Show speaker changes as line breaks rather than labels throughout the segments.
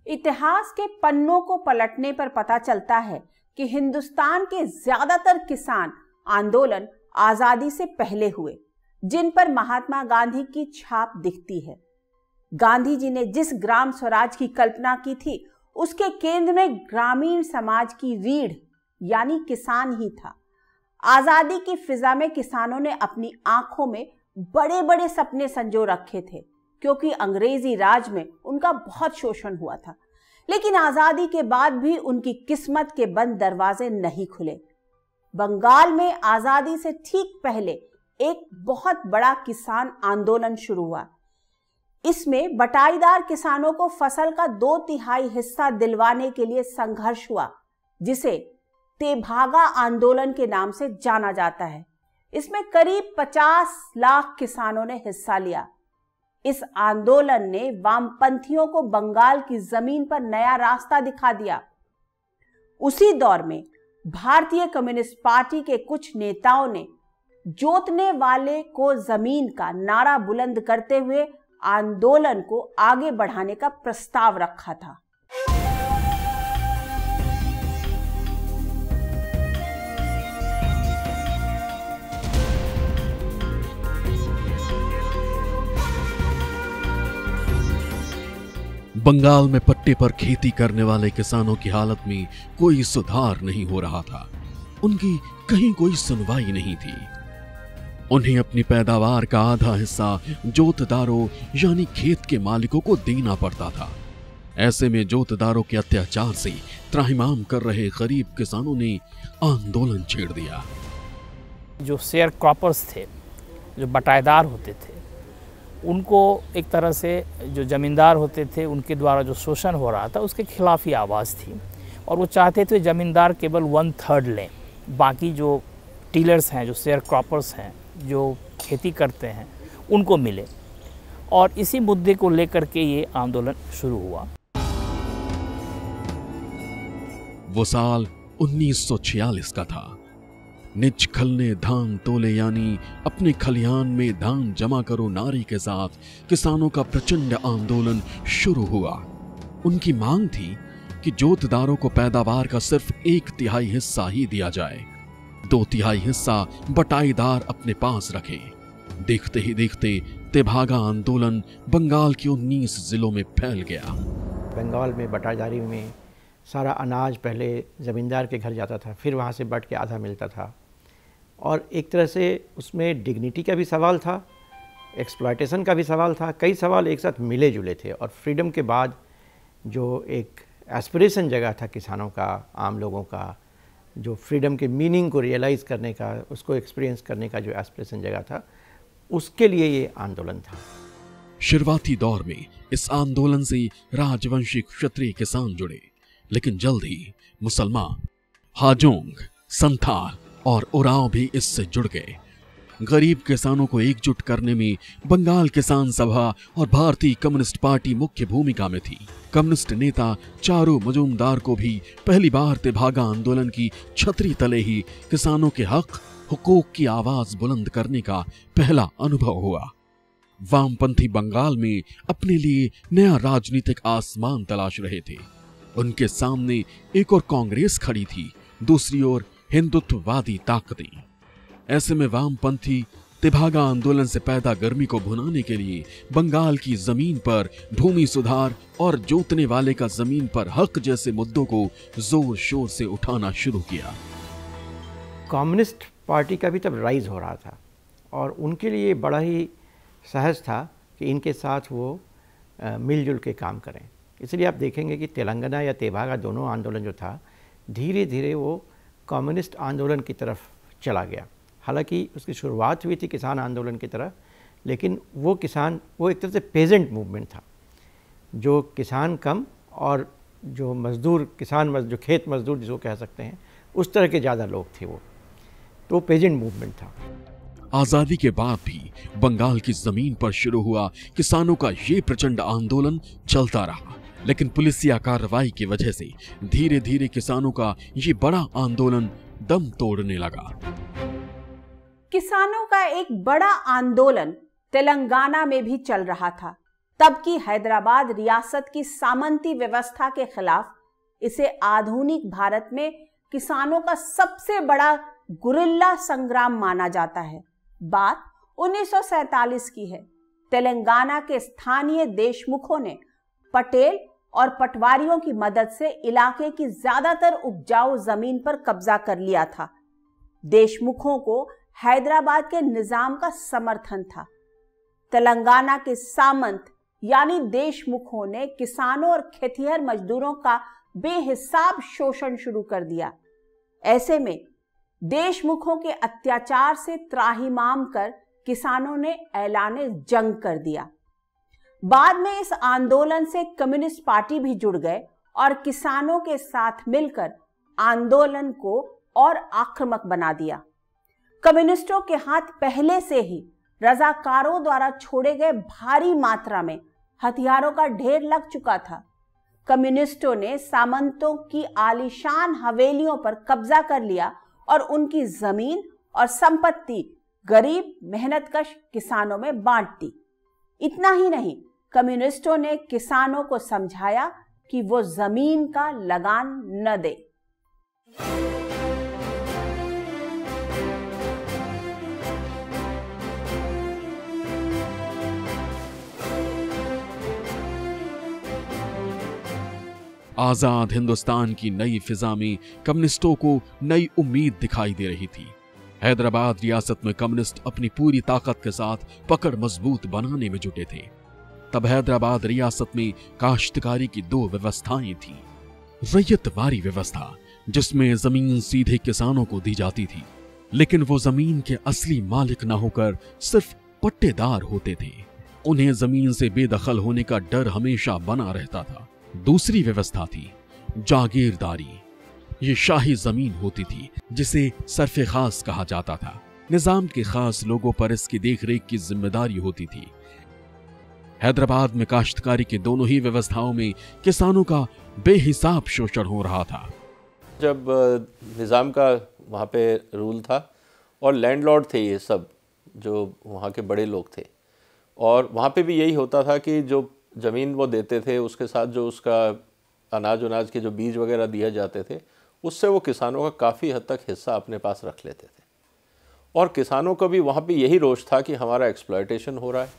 इतिहास के पन्नों को पलटने पर पता चलता है कि हिंदुस्तान के ज्यादातर किसान आंदोलन आजादी से पहले हुए, जिन पर महात्मा गांधी की छाप दिखती है। गांधी जी ने जिस ग्राम स्वराज की कल्पना की थी, उसके केंद्र में ग्रामीण समाज की रीढ़ यानी किसान ही था। आजादी की फिजा में किसानों ने अपनी आंखों में बड़े बड़े सपने संजो रखे थे, क्योंकि अंग्रेजी राज में उनका बहुत शोषण हुआ था। लेकिन आजादी के बाद भी उनकी किस्मत के बंद दरवाजे नहीं खुले। बंगाल में आजादी से ठीक पहले एक बहुत बड़ा किसान आंदोलन शुरू हुआ। इसमें बटाईदार किसानों को फसल का 2/3 हिस्सा दिलवाने के लिए संघर्ष हुआ, जिसे तेभागा आंदोलन के नाम से जाना जाता है। इसमें करीब 50 लाख किसानों ने हिस्सा लिया। इस आंदोलन ने वामपंथियों को बंगाल की जमीन पर नया रास्ता दिखा दिया। उसी दौर में भारतीय कम्युनिस्ट पार्टी के कुछ नेताओं ने जोतने वाले को जमीन का नारा बुलंद करते हुए आंदोलन को आगे बढ़ाने का प्रस्ताव रखा था।
बंगाल में पट्टे पर खेती करने वाले किसानों की हालत में कोई सुधार नहीं हो रहा था। उनकी कहीं कोई सुनवाई नहीं थी। उन्हें अपनी पैदावार का आधा हिस्सा जोतदारों यानी खेत के मालिकों को देना पड़ता था। ऐसे में जोतदारों के अत्याचार से त्राहिमाम कर रहे गरीब किसानों ने आंदोलन छेड़ दिया।
जो शेयर क्रॉपर्स थे, जो बटाईदार होते थे, उनको एक तरह से जो ज़मींदार होते थे उनके द्वारा जो शोषण हो रहा था उसके खिलाफ ही आवाज़ थी। और वो चाहते थे ज़मींदार केवल 1/3 लें, बाकी जो टीलर्स हैं, जो शेयर क्रॉपर्स हैं, जो खेती करते हैं, उनको मिले। और इसी मुद्दे को लेकर के ये आंदोलन शुरू हुआ।
वो साल 1946 का था। निज खलने धान तोले यानी अपने खलिहान में धान जमा करो नारे के साथ किसानों का प्रचंड आंदोलन शुरू हुआ। उनकी मांग थी कि जोतदारों को पैदावार का सिर्फ 1/3 हिस्सा ही दिया जाए, 2/3 हिस्सा बटाईदार अपने पास रखे। देखते ही देखते तेभागा आंदोलन बंगाल के 19 जिलों में फैल गया।
बंगाल में बटाईदारी में सारा अनाज पहले ज़मींदार के घर जाता था, फिर वहाँ से बट के आधा मिलता था। और एक तरह से उसमें डिग्निटी का भी सवाल था, एक्सप्लॉयटेशन का भी सवाल था। कई सवाल एक साथ मिले जुले थे। और फ्रीडम के बाद जो एक एस्पिरेशन जगह था किसानों का, आम लोगों का, जो फ्रीडम के मीनिंग को रियलाइज़ करने का, उसको एक्सपीरियंस करने का जो एस्पिरेशन जगह था, उसके लिए ये आंदोलन था।
शुरुआती दौर में इस आंदोलन से राजवंशी क्षत्रिय किसान जुड़े, लेकिन जल्द ही मुसलमान, हाजोंग, संथाल और उरांव भी इससे जुड़ गए। गरीब किसानों को एकजुट करने में बंगाल किसान सभा और भारतीय कम्युनिस्ट पार्टी मुख्य भूमिका में थी। कम्युनिस्ट नेता चारू मजूमदार को भी पहली बार तेभागा आंदोलन की छतरी तले ही किसानों के हक हुकूक की आवाज बुलंद करने का पहला अनुभव हुआ। वामपंथी बंगाल में अपने लिए नया राजनीतिक आसमान तलाश रहे थे। उनके सामने एक और कांग्रेस खड़ी थी, दूसरी ओर हिंदुत्ववादी ताकतें। ऐसे में वामपंथी तेभागा आंदोलन से पैदा गर्मी को भुनाने के लिए बंगाल की जमीन पर भूमि सुधार और जोतने वाले का जमीन पर हक जैसे मुद्दों को जोर शोर से उठाना शुरू किया।
कम्युनिस्ट पार्टी का भी तब राइज हो रहा था और उनके लिए बड़ा ही सहज था कि इनके साथ वो मिलजुल के काम करें। इसलिए आप देखेंगे कि तेलंगाना या तेभागा दोनों आंदोलन जो था, धीरे धीरे वो कम्युनिस्ट आंदोलन की तरफ चला गया। हालांकि उसकी शुरुआत हुई थी किसान आंदोलन की तरह, लेकिन वो एक तरह से पेजेंट मूवमेंट था। जो किसान कम और जो मजदूर जो खेत मजदूर जिसको कह सकते हैं, उस तरह के ज़्यादा लोग थे वो, तो पेजेंट मूवमेंट था।
आजादी के बाद भी बंगाल की जमीन पर शुरू हुआ किसानों का ये प्रचंड आंदोलन चलता रहा, लेकिन पुलिसिया कार्रवाई की वजह से धीरे धीरे किसानों का ये बड़ा आंदोलन दम तोड़ने लगा।
किसानों का एक बड़ा आंदोलन तेलंगाना में भी चल रहा था। तब की हैदराबाद रियासत की सामंती व्यवस्था के खिलाफ इसे आधुनिक भारत में किसानों का सबसे बड़ा गुरिल्ला संग्राम माना जाता है। बात 1947 की है। तेलंगाना के स्थानीय देशमुखों ने पटेल और पटवारियों की मदद से इलाके की ज्यादातर उपजाऊ जमीन पर कब्जा कर लिया था। देशमुखों को हैदराबाद के निजाम का समर्थन था। तेलंगाना के सामंत यानी देशमुखों ने किसानों और खेतिहर मजदूरों का बेहिसाब शोषण शुरू कर दिया। ऐसे में देशमुखों के अत्याचार से त्राहिमाम कर किसानों ने ऐलाने जंग कर दिया। बाद में इस आंदोलन से कम्युनिस्ट पार्टी भी जुड़ गए और किसानों के साथ मिलकर आंदोलन को और आक्रामक बना दिया। कम्युनिस्टों के हाथ पहले से ही रजाकारों द्वारा छोड़े गए भारी मात्रा में हथियारों का ढेर लग चुका था। कम्युनिस्टों ने सामंतों की आलीशान हवेलियों पर कब्जा कर लिया और उनकी जमीन और संपत्ति गरीब मेहनतकश किसानों में बांट दी। इतना ही नहीं, कम्युनिस्टों ने किसानों को समझाया कि वो जमीन का लगान न दे।
आजाद हिंदुस्तान की नई फिजा में कम्युनिस्टों को नई उम्मीद दिखाई दे रही थी। हैदराबाद रियासत में कम्युनिस्ट अपनी पूरी ताकत के साथ पकड़ मजबूत बनाने में जुटे थे। तब हैदराबाद रियासत में काश्तकारी की दो व्यवस्थाएं थीं। रैयतवारी व्यवस्था, जिसमें जमीन सीधे किसानों को दी जाती थी, लेकिन वो जमीन के असली मालिक न होकर सिर्फ पट्टेदार होते थे। उन्हें जमीन से बेदखल होने का डर हमेशा बना रहता था। दूसरी व्यवस्था थी जागीरदारी। ये शाही जमीन होती थी जिसे सरफे खास कहा जाता था। निजाम के खास लोगों पर इसकी देखरेख की जिम्मेदारी होती थी। हैदराबाद में काश्तकारी की दोनों ही व्यवस्थाओं में किसानों का बेहिसाब शोषण हो रहा था।
जब निज़ाम का वहाँ पे रूल था और लैंडलॉर्ड थे ये सब जो वहाँ के बड़े लोग थे, और वहाँ पे भी यही होता था कि जो ज़मीन वो देते थे उसके साथ जो उसका अनाज के जो बीज वगैरह दिए जाते थे, उससे वो किसानों का काफ़ी हद तक हिस्सा अपने पास रख लेते थे। और किसानों को भी वहाँ पे यही रोष था कि हमारा एक्सप्लॉयटेशन हो रहा है।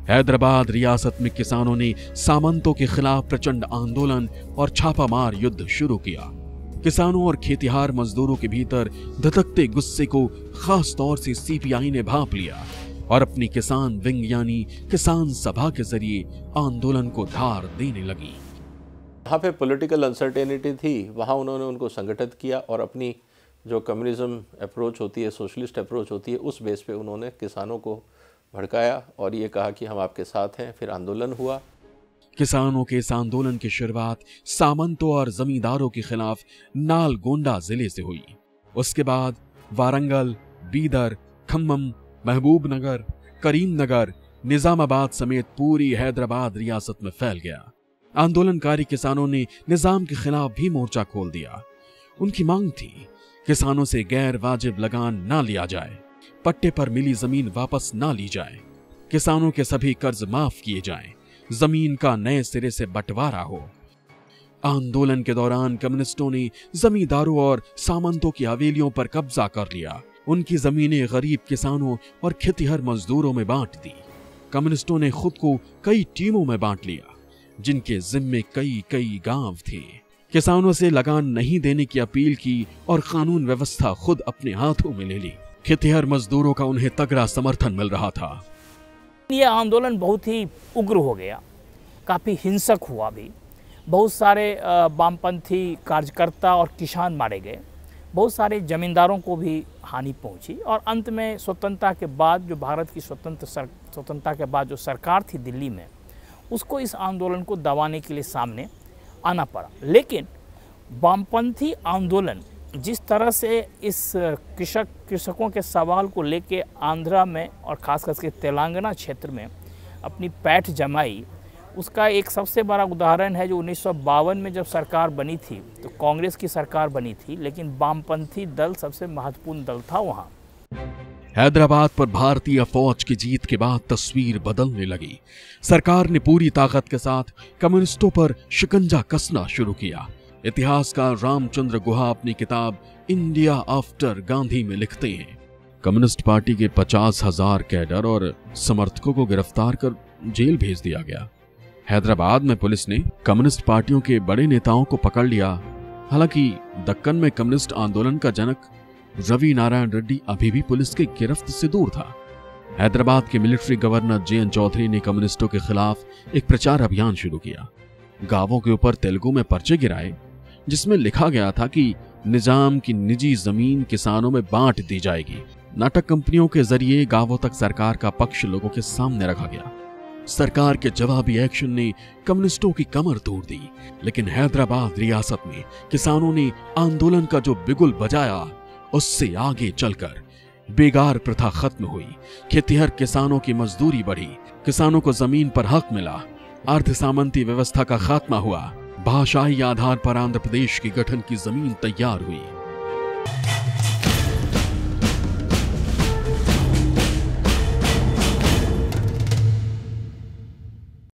हैदराबाद रियासत में किसानों ने सामंतों के खिलाफ प्रचंड आंदोलन और छापामार युद्ध शुरू किया। किसानों और खेतिहार मजदूरों के भीतर धधकते गुस्से को खास तौर से सीपीआई ने भांप लिया और अपनी किसान विंग यानी किसान सभा के जरिए आंदोलन को धार देने लगी।
जहाँ पे पॉलिटिकल अनसर्टेनिटी थी, वहाँ उन्होंने उनको संगठित किया और अपनी जो कम्युनिज्म अप्रोच होती है, सोशलिस्ट अप्रोच होती है, उस बेस पे उन्होंने किसानों को भड़काया और ये कहा कि हम आपके साथ हैं। फिर आंदोलन हुआ।
किसानों के इस आंदोलन की शुरुआत सामंतों और जमींदारों के खिलाफ नालगोंडा जिले से हुई। उसके बाद वारंगल, बीदर, खम्मम, महबूबनगर, करीमनगर, निजामाबाद समेत पूरी हैदराबाद रियासत में फैल गया। आंदोलनकारी किसानों ने निजाम के खिलाफ भी मोर्चा खोल दिया। उनकी मांग थी किसानों से गैर वाजिब लगान ना लिया जाए, पट्टे पर मिली जमीन वापस ना ली जाए, किसानों के सभी कर्ज माफ किए जाएं, जमीन का नए सिरे से बंटवारा हो। आंदोलन के दौरान कम्युनिस्टों ने जमींदारों और सामंतों की हवेलियों पर कब्जा कर लिया। उनकी जमीनें गरीब किसानों और खेतिहर मजदूरों में बांट दी। कम्युनिस्टों ने खुद को कई टीमों में बांट लिया, जिनके जिम्मे कई कई गांव थे। किसानों से लगान नहीं देने की अपील की और कानून व्यवस्था खुद अपने हाथों में ले ली। खेतिहर मजदूरों का उन्हें तगड़ा समर्थन मिल रहा था।
ये आंदोलन बहुत ही उग्र हो गया, काफ़ी हिंसक हुआ भी। बहुत सारे वामपंथी कार्यकर्ता और किसान मारे गए, बहुत सारे जमींदारों को भी हानि पहुंची और अंत में स्वतंत्रता के बाद जो भारत की स्वतंत्रता के बाद जो सरकार थी दिल्ली में, उसको इस आंदोलन को दबाने के लिए सामने आना पड़ा। लेकिन वामपंथी आंदोलन जिस तरह से इस कृषकों के सवाल को लेके आंध्रा में और खास करके तेलंगाना क्षेत्र में अपनी पैठ जमाई, उसका एक सबसे बड़ा उदाहरण है जो 1952 में जब सरकार बनी थी तो कांग्रेस की सरकार बनी थी, लेकिन वामपंथी दल सबसे महत्वपूर्ण दल था वहाँ।
हैदराबाद पर भारतीय फौज की जीत के बाद तस्वीर बदलने लगी। सरकार ने पूरी ताकत के साथ कम्युनिस्टों पर शिकंजा कसना शुरू किया। इतिहासकार रामचंद्र गुहा अपनी किताब इंडिया आफ्टर गांधी में लिखते हैं, कम्युनिस्ट पार्टी के 50,000 कैडर और समर्थकों को गिरफ्तार कर जेल भेज दिया गया। हैदराबाद में पुलिस ने कम्युनिस्ट पार्टियों के बड़े नेताओं को पकड़ लिया। हालांकि दक्कन में कम्युनिस्ट आंदोलन का जनक रवि नारायण रेड्डी अभी भी पुलिस के गिरफ्त से दूर था। हैदराबाद के मिलिट्री गवर्नर JN चौधरी ने कम्युनिस्टों के खिलाफ एक प्रचार अभियान शुरू किया। गांवों के ऊपर तेलुगु में पर्चे गिराए जिसमें लिखा गया था कि निजाम की निजी जमीन किसानों में बांट दी जाएगी। नाटक कंपनियों के जरिए गांवों तक सरकार का पक्ष लोगों के सामने रखा गया। सरकार के जवाबी एक्शन ने कम्युनिस्टों की कमर तोड़ दी, लेकिन हैदराबाद रियासत में किसानों ने आंदोलन का जो बिगुल बजाया उससे आगे चलकर बेगार प्रथा खत्म हुई। खेतिहर किसानों की मजदूरी बढ़ी, किसानों को जमीन पर हक मिला, अर्ध सामंती व्यवस्था का खात्मा हुआ, भाषाई आधार पर आंध्र प्रदेश के गठन की जमीन तैयार हुई।